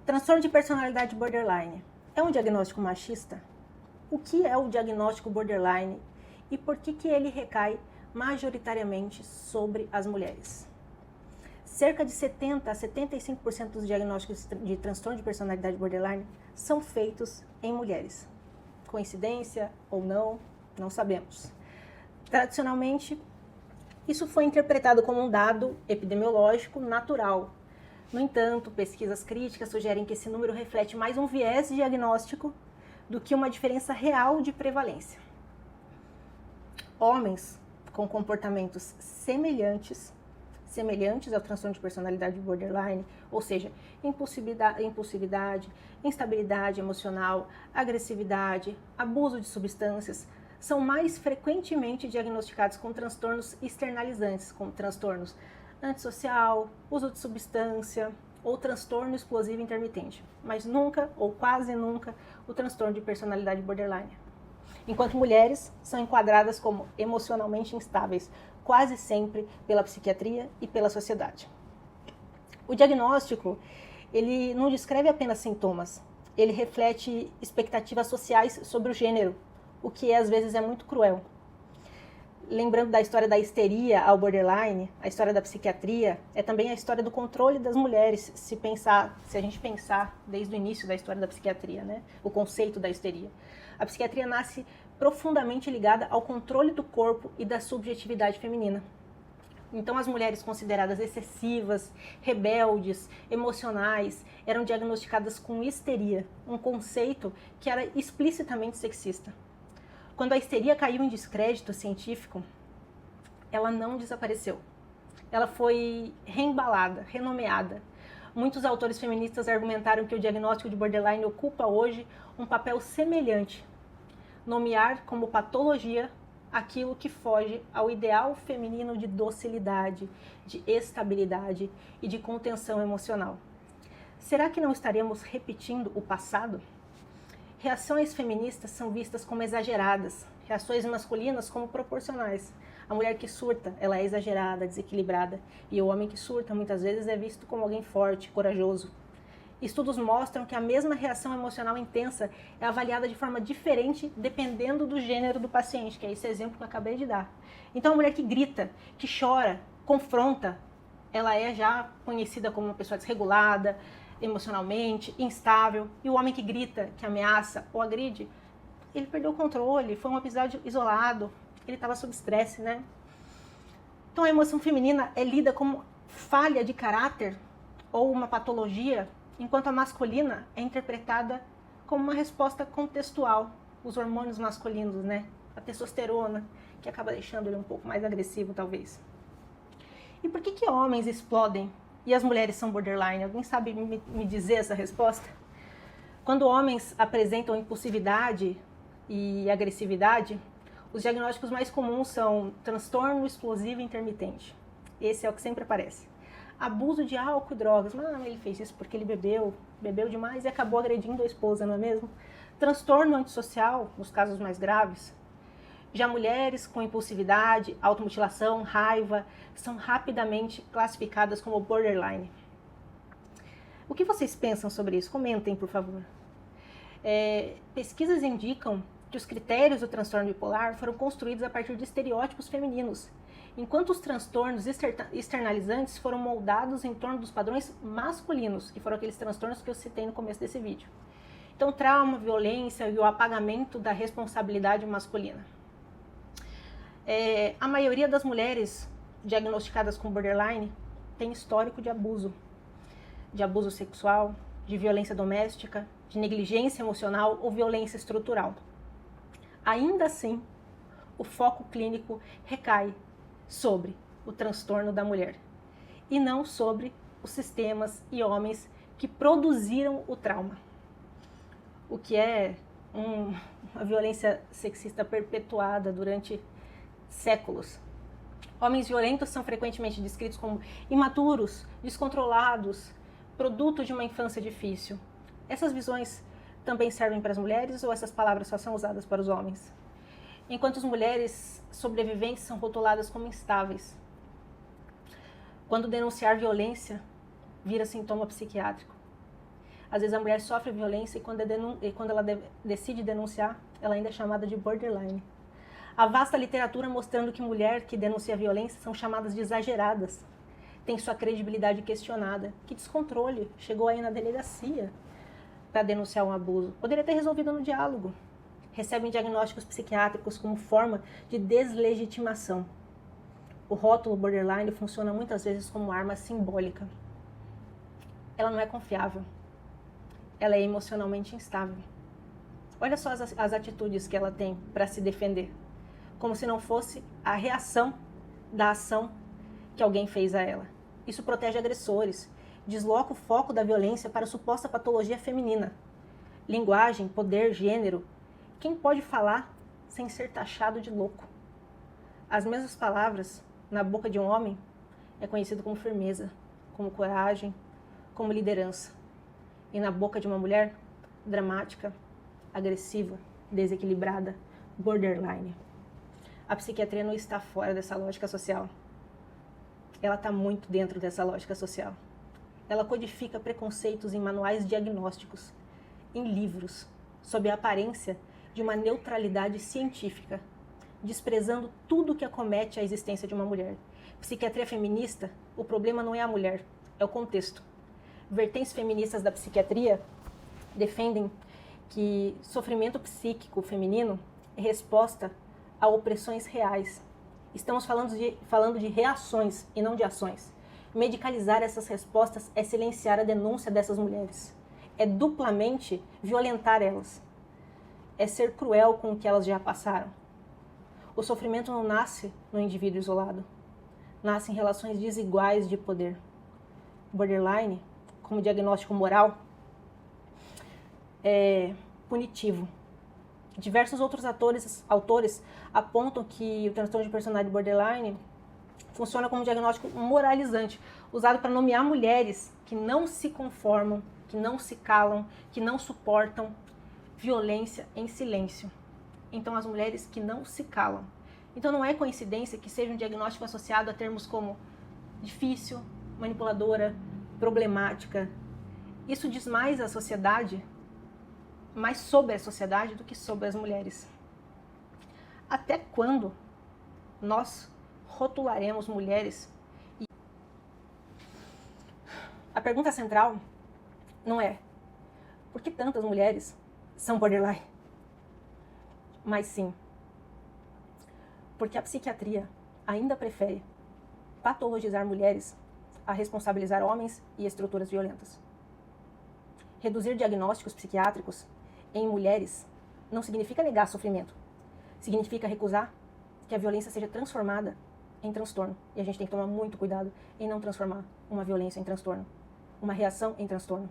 Transtorno de personalidade borderline é um diagnóstico machista? O que é o diagnóstico borderline e por que ele recai majoritariamente sobre as mulheres? Cerca de 70 a 75% dos diagnósticos de transtorno de personalidade borderline são feitos em mulheres. Coincidência ou não, não sabemos. Tradicionalmente, isso foi interpretado como um dado epidemiológico natural. No entanto, pesquisas críticas sugerem que esse número reflete mais um viés diagnóstico do que uma diferença real de prevalência. Homens com comportamentos semelhantes ao transtorno de personalidade borderline, ou seja, impulsividade, instabilidade emocional, agressividade, abuso de substâncias, são mais frequentemente diagnosticados com transtornos externalizantes, como transtornos antissocial, uso de substância ou transtorno explosivo intermitente, mas nunca ou quase nunca o transtorno de personalidade borderline. Enquanto mulheres são enquadradas como emocionalmente instáveis, quase sempre pela psiquiatria e pela sociedade. O diagnóstico, ele não descreve apenas sintomas, ele reflete expectativas sociais sobre o gênero, o que às vezes é muito cruel. Lembrando da história da histeria ao borderline, a história da psiquiatria é também a história do controle das mulheres, se a gente pensar desde o início da história da psiquiatria, né? O conceito da histeria. A psiquiatria nasce profundamente ligada ao controle do corpo e da subjetividade feminina. Então, as mulheres consideradas excessivas, rebeldes, emocionais, eram diagnosticadas com histeria, um conceito que era explicitamente sexista. Quando a histeria caiu em descrédito científico, ela não desapareceu. Ela foi reembalada, renomeada. Muitos autores feministas argumentaram que o diagnóstico de borderline ocupa hoje um papel semelhante, nomear como patologia aquilo que foge ao ideal feminino de docilidade, de estabilidade e de contenção emocional. Será que não estaremos repetindo o passado? Reações feministas são vistas como exageradas, reações masculinas como proporcionais. A mulher que surta, ela é exagerada, desequilibrada, e o homem que surta muitas vezes é visto como alguém forte, corajoso. Estudos mostram que a mesma reação emocional intensa é avaliada de forma diferente dependendo do gênero do paciente, que é esse exemplo que eu acabei de dar. Então a mulher que grita, que chora, confronta, ela é já conhecida como uma pessoa desregulada, emocionalmente, instável, e o homem que grita, que ameaça ou agride, ele perdeu o controle, foi um episódio isolado, ele estava sob estresse, né? Então a emoção feminina é lida como falha de caráter ou uma patologia, enquanto a masculina é interpretada como uma resposta contextual, os hormônios masculinos, né? A testosterona, que acaba deixando ele um pouco mais agressivo, talvez. E por que homens explodem e as mulheres são borderline? Alguém sabe me dizer essa resposta? Quando homens apresentam impulsividade e agressividade, os diagnósticos mais comuns são transtorno explosivo intermitente. Esse é o que sempre aparece. Abuso de álcool e drogas. Ele fez isso porque ele bebeu demais e acabou agredindo a esposa, não é mesmo? Transtorno antissocial, nos casos mais graves. Já mulheres com impulsividade, automutilação, raiva, são rapidamente classificadas como borderline. O que vocês pensam sobre isso? Comentem, por favor. Pesquisas indicam que os critérios do transtorno bipolar foram construídos a partir de estereótipos femininos, enquanto os transtornos externalizantes foram moldados em torno dos padrões masculinos, que foram aqueles transtornos que eu citei no começo desse vídeo. Então, trauma, violência e o apagamento da responsabilidade masculina. A maioria das mulheres diagnosticadas com borderline tem histórico de abuso sexual, de violência doméstica, de negligência emocional ou violência estrutural. Ainda assim, o foco clínico recai sobre o transtorno da mulher e não sobre os sistemas e homens que produziram o trauma, o que é uma violência sexista perpetuada durante séculos. Homens violentos são frequentemente descritos como imaturos, descontrolados, produto de uma infância difícil. Essas visões também servem para as mulheres ou essas palavras só são usadas para os homens? Enquanto as mulheres sobreviventes são rotuladas como instáveis. Quando denunciar violência, vira sintoma psiquiátrico. Às vezes a mulher sofre violência e quando ela decide denunciar, ela ainda é chamada de borderline. A vasta literatura mostrando que mulher que denuncia violência são chamadas de exageradas, tem sua credibilidade questionada. Que descontrole, chegou aí na delegacia para denunciar um abuso. Poderia ter resolvido no diálogo. Recebem diagnósticos psiquiátricos como forma de deslegitimação. O rótulo borderline funciona muitas vezes como arma simbólica. Ela não é confiável. Ela é emocionalmente instável. Olha só as atitudes que ela tem para se defender. Como se não fosse a reação da ação que alguém fez a ela. Isso protege agressores, desloca o foco da violência para a suposta patologia feminina. Linguagem, poder, gênero. Quem pode falar sem ser taxado de louco? As mesmas palavras, na boca de um homem, é conhecido como firmeza, como coragem, como liderança. E na boca de uma mulher, dramática, agressiva, desequilibrada, borderline. A psiquiatria não está fora dessa lógica social. Ela está muito dentro dessa lógica social. Ela codifica preconceitos em manuais diagnósticos, em livros, sob a aparência de uma neutralidade científica, desprezando tudo que acomete a existência de uma mulher. Psiquiatria feminista, o problema não é a mulher, é o contexto. Vertentes feministas da psiquiatria defendem que sofrimento psíquico feminino é resposta a opressões reais. Estamos falando de reações e não de ações. Medicalizar essas respostas é silenciar a denúncia dessas mulheres. É duplamente violentar elas. É ser cruel com o que elas já passaram. O sofrimento não nasce no indivíduo isolado. Nasce em relações desiguais de poder. Borderline, como diagnóstico moral, é punitivo. Diversos outros autores apontam que o transtorno de personalidade borderline funciona como diagnóstico moralizante, usado para nomear mulheres que não se conformam, que não se calam, que não suportam violência em silêncio. Então, as mulheres que não se calam. Então, não é coincidência que seja um diagnóstico associado a termos como difícil, manipuladora, problemática. Isso diz mais à sociedade, mais sobre a sociedade do que sobre as mulheres. Até quando nós rotularemos mulheres? A pergunta central não é por que tantas mulheres são borderline? Mas sim, porque a psiquiatria ainda prefere patologizar mulheres a responsabilizar homens e estruturas violentas. Reduzir diagnósticos psiquiátricos em mulheres não significa negar sofrimento. Significa recusar que a violência seja transformada em transtorno. E a gente tem que tomar muito cuidado em não transformar uma violência em transtorno, uma reação em transtorno.